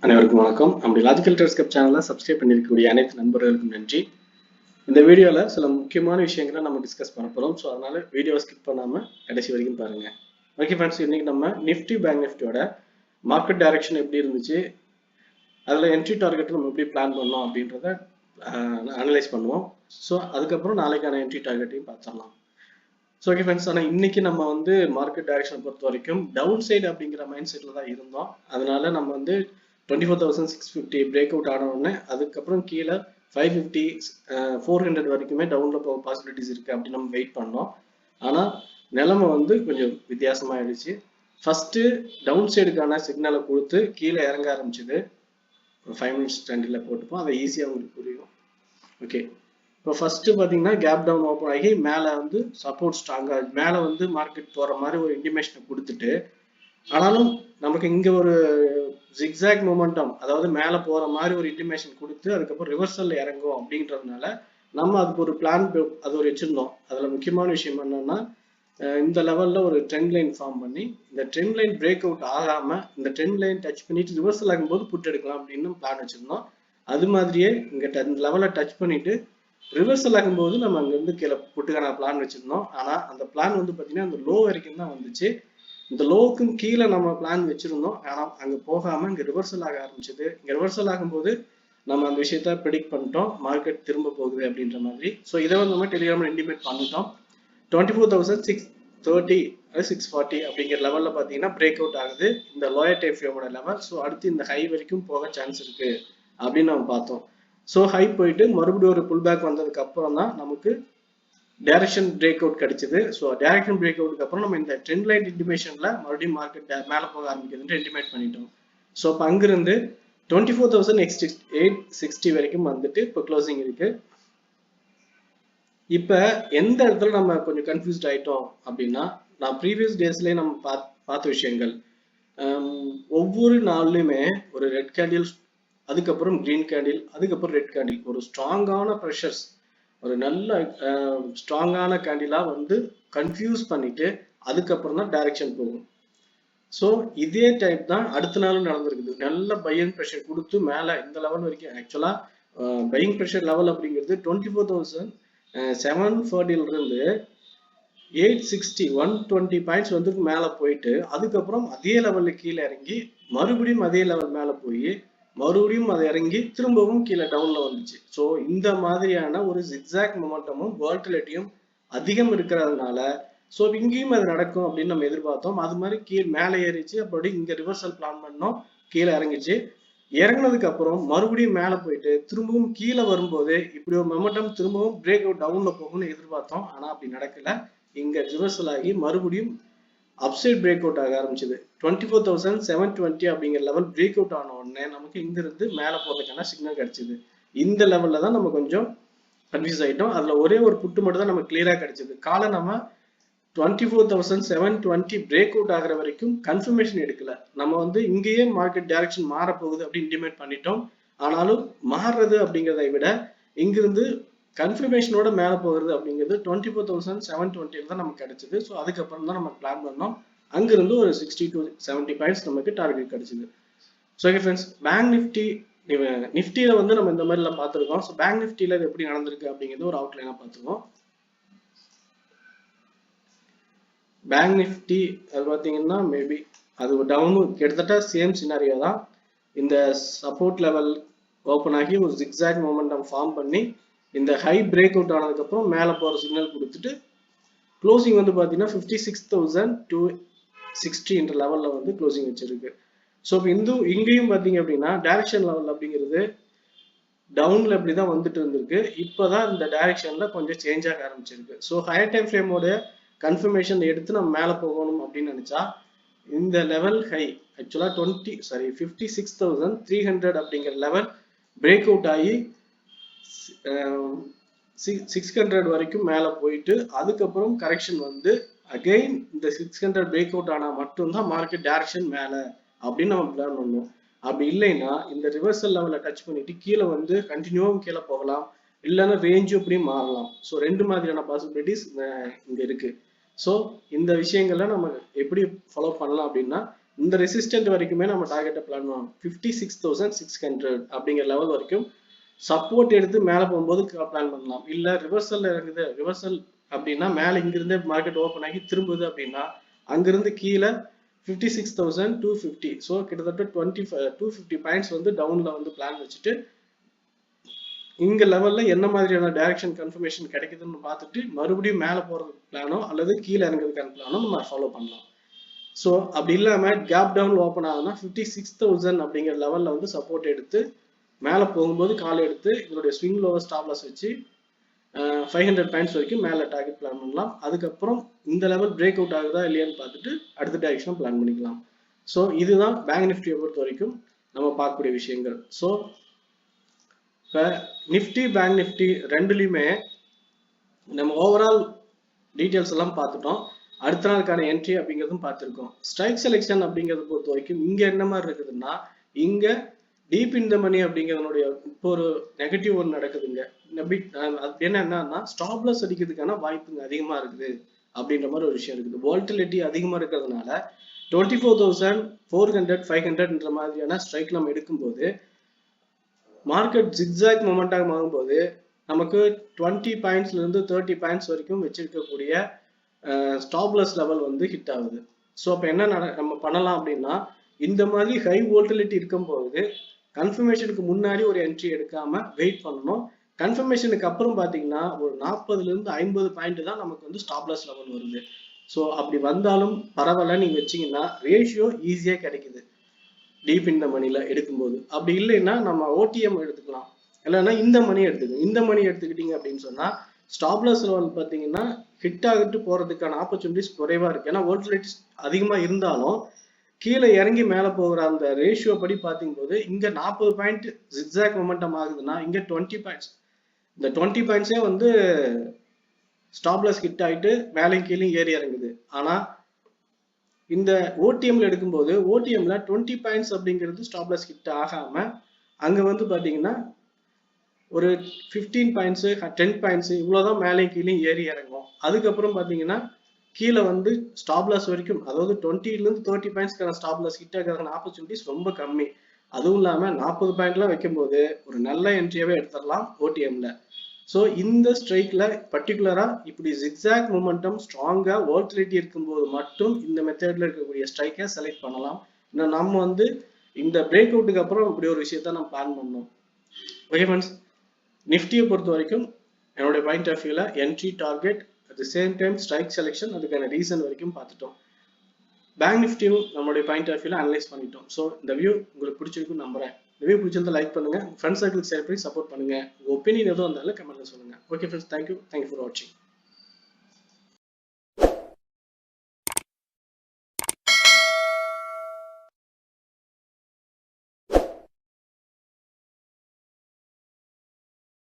அனைவருக்கும் வணக்கம். நம்முடைய லாஜிக்கல் டெலிஸ்கோப் சேனலை சப்ஸ்கிரைப் பண்ணியிருக்கக்கூடிய அனைத்து நண்பர்களுக்கும் நன்றி. இந்த வீடியோவில் சில முக்கியமான விஷயங்களை நம்ம டிஸ்கஸ் பண்ண போகிறோம். ஸோ அதனால வீடியோவை ஸ்கிப் பண்ணாமல் கடைசி வரைக்கும் பாருங்க. ஓகே ஃப்ரெண்ட்ஸ், இன்னைக்கு நம்ம நிஃப்டி பேங்க் நிஃப்டியோட மார்க்கெட் டைரக்ஷன் எப்படி இருந்துச்சு, அதில் என்ட்ரி டார்கெட் நம்ம எப்படி பிளான் பண்ணோம் அப்படின்றத அனலைஸ் பண்ணுவோம். ஸோ அதுக்கப்புறம் நாளைக்கான என்ட்ரி டார்கெட்டையும் பார்த்துடலாம். ஸோ ஓகே ஃப்ரெண்ட்ஸ், ஆனால் இன்னைக்கு நம்ம மார்க்கெட் டைரக்ஷனை பொறுத்த வரைக்கும் டவுன் சைடு அப்படிங்கிற மைண்ட் செட்டில் தான் இருந்தோம். அதனால நம்ம 24,650 பிரேக் அவுட் ஆன உடனே அதுக்கப்புறம் கீழே 550 400 வரைக்குமே டவுன்ல போக பாசிபிலிட்டிஸ் இருக்கு அப்படின்னு நம்ம வெயிட் பண்ணோம். ஆனா நிலைமை கொஞ்சம் வித்தியாசமாயிடுச்சு. ஃபர்ஸ்ட் டவுன் சைடுக்கான சிக்னலை கொடுத்து கீழே இறங்க ஆரம்பிச்சுது. 5 மினிட்ஸ் ட்ரெண்டில் போட்டுப்போம், அதை ஈஸியாக உங்களுக்கு புரியும். ஓகே, இப்போ ஃபர்ஸ்ட் பார்த்தீங்கன்னா கேப் டவுன் ஓப்பன் ஆகி மேலே சப்போர்ட் ஸ்ட்ராங்காக மேலே மார்க்கெட் போகிற மாதிரி ஒரு இன்டிமேஷனை கொடுத்துட்டு, ஆனாலும் நமக்கு இங்கே ஒரு ஜிக்ஸாக் மொமெண்டம், அதாவது மேலே போகிற மாதிரி ஒரு இன்டிமேஷன் கொடுத்து அதுக்கப்புறம் ரிவர்சல் இறங்கும் அப்படின்றதுனால நம்ம அதுக்கு ஒரு பிளான் அது ஒரு வச்சுருந்தோம். அதில் முக்கியமான விஷயம் என்னன்னா, இந்த லெவலில் ஒரு ட்ரெண்ட் லைன் ஃபார்ம் பண்ணி இந்த ட்ரெண்ட் லைன் பிரேக் அவுட் ஆகாமல் இந்த ட்ரெண்ட் லைன் டச் பண்ணிட்டு ரிவர்சல் ஆகும்போது புட் எடுக்கலாம் அப்படின்னு பிளான் வச்சுருந்தோம். அது மாதிரியே இங்கே இந்த லெவலை டச் பண்ணிட்டு ரிவர்சல் ஆகும்போது நம்ம அங்கேருந்து கீழே புட்டுக்கான பிளான் வச்சுருந்தோம். ஆனால் அந்த பிளான் பார்த்தீங்கன்னா அந்த லோ வரைக்கும் தான் வந்துச்சு. இந்த லோவுக்கும் கீழே நம்ம பிளான் வச்சிருந்தோம். ஆனால் அங்கே போகாமல் இங்கே ரிவர்சல் ஆக ஆரம்பிச்சது. இங்கே ரிவர்சல் ஆகும்போது நம்ம அந்த விஷயத்த ப்ரெடிக்ட் பண்ணிட்டோம், மார்க்கெட் திரும்ப போகுது அப்படின்ற மாதிரி. ஸோ இதை நம்ம டெலிகிராமில் இண்டிமேட் பண்ணிட்டோம். 24,630 640 அப்படிங்கிற லெவலில் பார்த்தீங்கன்னா பிரேக் அவுட் ஆகுது இந்த லோயர் டைம் ஃப்ரேமோட லெவல். ஸோ அடுத்து இந்த ஹை வரைக்கும் போக சான்ஸ் இருக்கு அப்படின்னு நம்ம பார்த்தோம். ஸோ ஹை போயிட்டு மறுபடியும் ஒரு புல் பேக் வந்ததுக்கு அப்புறம் தான் நமக்கு டைரக்ஷன் பிரேக் அவுட் கிடைச்சது. ஸோ டைரக்ஷன் பிரேக் அவுட்டுக்கு அப்புறம் நம்ம இந்த ட்ரெண்ட் லைன் இன்டிமேஷன்ல மறுபடியும் மார்க்கெட் மேலே போக ஆரம்பிக்குதுன்னு இன்டிமேட் பண்ணிட்டோம். ஸோ இப்போ அங்கிருந்து 24,860 வரைக்கும் இப்போ க்ளோசிங் இருக்கு. இப்போ எந்த இடத்துல நம்ம கொஞ்சம் கன்ஃபியூஸ்ட் ஆயிட்டோம் அப்படின்னா, நான் ப்ரீவியஸ் டேஸ்லேயே நம்ம பார்த்த விஷயங்கள், ஒவ்வொரு நாள்லையுமே ஒரு ரெட் கேண்டில், அதுக்கப்புறம் கிரீன் கேண்டில், அதுக்கப்புறம் ரெட் கேண்டில், ஒரு ஸ்ட்ராங்கான ப்ரெஷர்ஸ், ஒரு நல்ல ஸ்ட்ராங்கான கேண்டிலா கன்ஃபியூஸ் பண்ணிட்டு அதுக்கப்புறம் தான் டைரக்ஷன் போகும். ஸோ இதே டைப் தான் அடுத்த நாளும் நடந்திருக்குது. நல்ல பையிங் ப்ரெஷர் கொடுத்து மேலே இந்த லெவல் வரைக்கும், ஆக்சுவலா பையிங் ப்ரெஷர் லெவல் அப்படிங்கிறது 24,740 இருந்து 860 120 பாயிண்ட்ஸ் மேலே போயிட்டு அதுக்கப்புறம் அதே லெவலில் கீழே இறங்கி மறுபடியும் அதே லெவல் மேலே போய் மறுபடியும் அதை இறங்கி திரும்பவும் கீழே டவுன்ல வந்துச்சு. ஸோ இந்த மாதிரியான ஒரு ஜிக்ஸாக் மொமெண்டமும் வால்டிலிட்டியும் அதிகம் இருக்கிறதுனால ஸோ இங்கேயும் அது நடக்கும் அப்படின்னு நம்ம எதிர்பார்த்தோம். அது மாதிரி கீழே மேலே ஏறிச்சு, அப்படி இங்கே ரிவர்சல் பிளான் பண்ணோம், கீழே இறங்கிச்சு. இறங்கினதுக்கு அப்புறம் மறுபடியும் மேலே போயிட்டு திரும்பவும் கீழே வரும்போது இப்படி ஒரு மொமெண்டம் திரும்பவும் பிரேக் அவுட் டவுன்ல போகும்னு எதிர்பார்த்தோம். ஆனால் அப்படி நடக்கல. இங்க ரிவர்சல் ஆகி மறுபடியும் அப்சைட் பிரேக் அவுட் ஆக ஆரம்பிச்சது. 24,720 அப்படிங்கிற லெவல் பிரேக் அவுட் ஆன உடனே நமக்கு இங்கிருந்து மேலே போறதுக்கான சிக்னல் கிடைச்சது. இந்த லெவல்ல தான் நம்ம கொஞ்சம் கன்ஃபியூஸ் ஆயிட்டோம். அதுல ஒரே ஒரு புட்டு மட்டும் தான் நமக்கு கிளியரா கிடைச்சது. காலை நம்ம 24,720 பிரேக் அவுட் ஆகிற வரைக்கும் கன்ஃபர்மேஷன் எடுக்கல. நம்ம இங்கேயே மார்க்கெட் டைரக்ஷன் மாற போகுது அப்படின்னு இன்டிமேட் பண்ணிட்டோம். ஆனாலும் மாறுறது அப்படிங்கிறதை விட இங்கிருந்து கன்ஃபர்மேஷனோட மேலே போகிறது அப்படிங்கிறது 24,720 தான் நமக்கு கிடைச்சது. ஸோ அதுக்கப்புறம் தான் நம்ம பிளான் பண்ணோம். அங்கிருந்து ஒரு 60 to 70 பாயிண்ட்ஸ் நமக்கு டார்கெட் கிடைச்சது. ஸோ ஓகே ஃப்ரெண்ட்ஸ், பேங்க் நிஃப்டியில நம்ம இந்த மாதிரிலாம் பார்த்துருக்கோம். ஸோ பேங்க் நிஃப்டியில இது எப்படி நடந்திருக்கு அப்படிங்கிறது ஒரு அவுட்லைனாக பார்த்துருக்கோம். பேங்க் நிஃப்டி அது பார்த்தீங்கன்னா மேபி அது டவுனு கிட்டத்தட்ட சேம் சினாரியோ தான். இந்த சப்போர்ட் லெவல் ஓப்பன் ஆகி ஒரு ஜிக்ஸாக் மொமெண்டம் ஃபார்ம் பண்ணி இந்த ஹை பிரேக் அவுட் ஆனதுக்கப்புறம் மேலே போகிற சிக்னல் கொடுத்துட்டு க்ளோசிங் பார்த்தீங்கன்னா 56,260 என்ற லெவலில் க்ளோசிங் வச்சிருக்கு. ஸோ இப்போ இங்கேயும் பார்த்தீங்க அப்படின்னா டைரக்ஷன் லெவல் அப்படிங்கிறது டவுன்ல இப்படி தான் வந்துட்டு இருந்திருக்கு. இப்போதான் இந்த டைரக்ஷன்ல கொஞ்சம் சேஞ்ச் ஆக ஆரம்பிச்சிருக்கு. ஸோ ஹையர் டைம் ஃப்ரேமோட கன்ஃபர்மேஷன் எடுத்து நம்ம மேலே போகணும் அப்படின்னு நினைச்சா இந்த லெவல் ஹை ஆக்சுவலா 56,300 அப்படிங்கிற லெவல் பிரேக் அவுட் ஆகி 600 வரைக்கும் மேலே போயிட்டு அதுக்கப்புறம் கரெக்ஷன் அகைன் இந்த 600 பிரேக் அவுட் ஆனால் மட்டும்தான் மார்க்கெட் டைரக்ஷன் மேலே அப்படின்னு நம்ம பிளான் பண்ணோம். அப்படி இல்லைன்னா இந்த ரிவர்சல் லெவலில் டச் பண்ணிட்டு கீழே கண்டினியூவும் கீழே போகலாம், இல்லைன்னா ரேஞ்சும் அப்படியும் மாறலாம். ஸோ ரெண்டு மாதிரியான பாசிபிலிட்டிஸ் இங்கே இருக்கு. ஸோ இந்த விஷயங்களை நம்ம எப்படி ஃபாலோ பண்ணலாம் அப்படின்னா, இந்த ரெசிஸ்டன்ட் வரைக்குமே நம்ம டார்கெட்டை பிளான் பண்ணலாம். 56,600 அப்படிங்கிற லெவல் வரைக்கும் சப்போர்ட் எடுத்து மேலே போகும்போது பிளான் பண்ணலாம். இல்லை ரிவர்சல் இறங்குது, ரிவர்சல் அப்படின்னா மேலே இங்கிருந்தே மார்க்கெட் ஓப்பன் ஆகி திரும்புது அப்படின்னா அங்கிருந்து கீழே 56,250, ஸோ கிட்டத்தட்ட 250 பாயிண்ட்ஸ் வந்து டவுன்ல வந்து பிளான் வச்சுட்டு இங்க லெவல்ல என்ன மாதிரியான டைரக்ஷன் கன்ஃபர்மேஷன் கிடைக்குதுன்னு பார்த்துட்டு மறுபடியும் மேலே போறதுக்கு பிளானோ அல்லது கீழே இறங்குறதுக்கான பிளானோ நம்ம ஃபாலோ பண்ணலாம். ஸோ அப்படி இல்லாம கேப் டவுன் ஓப்பன் ஆகுதுன்னா 56,000 அப்படிங்கிற லெவல்ல வந்து சப்போர்ட் எடுத்து மேலே போகும்போது கால் எடுத்து இதனுடைய ஸ்விங் லோவர் ஸ்டாப் லாஸ் வச்சு 500 பாயிண்ட்ஸ் வரைக்கும் மேலே டார்கெட் பிளான் பண்ணலாம். அதுக்கப்புறம் இந்த லெவல் பிரேக் அவுட் ஆகுதா இல்லையான்னு பார்த்துட்டு அடுத்த டைரக்ஷன் பிளான் பண்ணிக்கலாம். ஸோ இதுதான் பேங்க் நிஃப்டியை பொறுத்த வரைக்கும் நம்ம பார்க்கக்கூடிய விஷயங்கள். ஸோ இப்போ நிஃப்டி பேங்க் நிஃப்டி ரெண்டுலையுமே நம்ம ஓவரால் டீட்டெயில்ஸ் எல்லாம் பார்த்துட்டோம். அடுத்த நாளுக்கான என்ட்ரி அப்படிங்கிறதும் பார்த்துருக்கோம். ஸ்ட்ரைக் செலெக்ஷன் அப்படிங்கிறத பொறுத்த வரைக்கும் இங்கே என்ன மாதிரி இருக்குதுன்னா இங்கே டீப் இன் த மணி அப்படிங்கிறதுனுடைய இப்போ ஒரு நெகட்டிவ் ஒன்று நடக்குதுங்க. அது என்னன்னா ஸ்டாப் லாஸ் அடிக்கிறதுக்கான வாய்ப்புங்க அதிகமா இருக்குது அப்படின்ற மாதிரி ஒரு விஷயம் இருக்குது. வால்டிலிட்டி அதிகமா இருக்கிறதுனால 24,400 500ன்ற மாதிரியான ஸ்ட்ரைக் நம்ம எடுக்கும்போது மார்க்கெட் ஜிக்ஸாக் மொமெண்டாக ஆகும்போது நமக்கு 20 பாயிண்ட்ஸ்ல இருந்து 30 பாயிண்ட்ஸ் வரைக்கும் வச்சிருக்கக்கூடிய ஸ்டாப் லாஸ் லெவல் வந்து ஹிட் ஆகுது. ஸோ அப்போ என்ன நம்ம பண்ணலாம் அப்படின்னா இந்த மாதிரி ஹை வால்டிலிட்டி இருக்கும்போது கன்ஃபர்மேஷனுக்கு முன்னாடி ஒரு என்ட்ரி எடுக்காம வெயிட் பண்ணணும். கன்ஃபர்மேஷனுக்கு அப்புறம் பார்த்தீங்கன்னா ஒரு 40ல இருந்து 50 பாயிண்ட் தான் நமக்கு வந்து ஸ்டாப் லாஸ் லெவல் வருது. ஸோ அப்படி வந்தாலும் பரவாயில்ல, நீங்க வச்சீங்கன்னா ரேஷியோ ஈஸியா கிடைக்குது டீப் இந்த மணில எடுக்கும்போது. அப்படி இல்லைன்னா நம்ம ஓடிஎம் எடுத்துக்கலாம், இல்லைன்னா இந்த மணி எடுத்துக்கணும். இந்த மணி எடுத்துக்கிட்டீங்க அப்படின்னு சொன்னா ஸ்டாப் லாஸ் லெவல் பார்த்தீங்கன்னா ஹிட் ஆகிட்டு போறதுக்கான ஆப்பர்ச்சுனிட்டிஸ் குறைவா இருக்கு. ஏன்னா வால்டிலிட்டி அதிகமா இருந்தாலும் கீழே இறங்கி மேலே போகிற அந்த ரேஷியோ படி பார்க்கும்போது இங்க 40 பாயிண்ட் ஜிக்ஸாக் மொமெண்டம் ஆகுதுன்னா இங்க 20 பாயிண்ட்ஸ், இந்த 20 பாயிண்ட்ஸே வந்து ஸ்டாப் லாஸ் ஹிட் ஆகிட்டு மேலே கீழே ஏறி இறங்குது. ஆனா இந்த ஓடிஎம்ல எடுக்கும்போது ஓடிஎம்ல 20 பாயிண்ட்ஸ் அப்படிங்கிறது ஸ்டாப் லாஸ் ஹிட் ஆகாம அங்க வந்து பாத்தீங்கன்னா ஒரு 15 பாயிண்ட்ஸ் 10 பாயிண்ட்ஸ் இவ்வளவுதான் மேலே கீழே ஏறி இறங்கும். அதுக்கப்புறம் பாத்தீங்கன்னா கீழே வந்து ஸ்டாப் லாஸ் வரைக்கும், அதாவது 20ல இருந்து 30 பாயிண்ட்ஸ்க்கான ஸ்டாப் லாஸ் ஹிட் ஆகிறதுக்கான ஆப்பர்ச்சுனிட்டிஸ் ரொம்ப கம்மி. அதுவும் இல்லாம 40 பாயிண்ட்லாம் வைக்கும்போது ஒரு நல்ல என்ட்ரியாவே எடுத்துடலாம் ஓடிஎம்ல. ஸோ இந்த ஸ்ட்ரைக்ல பர்டிகுலரா இப்படி ஜிக்ஸாக் மொமெண்டம் ஸ்ட்ராங்கா வால்டிலிட்டி இருக்கும்போது மட்டும் இந்த மெத்தட்ல இருக்கக்கூடிய ஸ்ட்ரைக்கை செலக்ட் பண்ணலாம். இன்னும் நம்ம வந்து இந்த பிரேக் அவுட்டுக்கு அப்புறம் இப்படி ஒரு விஷயத்த நம்ம பிளான் பண்ணணும். ஓகே ஃப்ரெண்ட்ஸ், நிஃப்டியை பொறுத்த வரைக்கும் என்னுடைய பாயிண்ட் ஆஃப் வியூல entry target at the same time strike selection அதுக்கான ரீசன் வரைக்கும் பார்த்துட்டோம். பேங்க் நிஃப்டியும் நம்மளுடைய பாயிண்ட் ஆஃப் வியூல அனலைஸ் பண்ணிட்டோம். ஸோ இந்த வியூ உங்களுக்கு பிடிச்சிருக்குன்னு நம்புறேன். இந்த வீடியோ பிடிச்சிருந்தா லைக் பண்ணுங்க, ஃப்ரெண்ட்ஸ் சர்க்கிளுக்கு ஷேர் பண்ணி சப்போர்ட் பண்ணுங்க. உங்க ஒப்பீனியன் எதுவும் வந்தாலும் கமெண்ட்ல சொல்லுங்க. ஓகே ஃப்ரெண்ட்ஸ், தேங்க்யூ ஃபார் வாட்சிங்.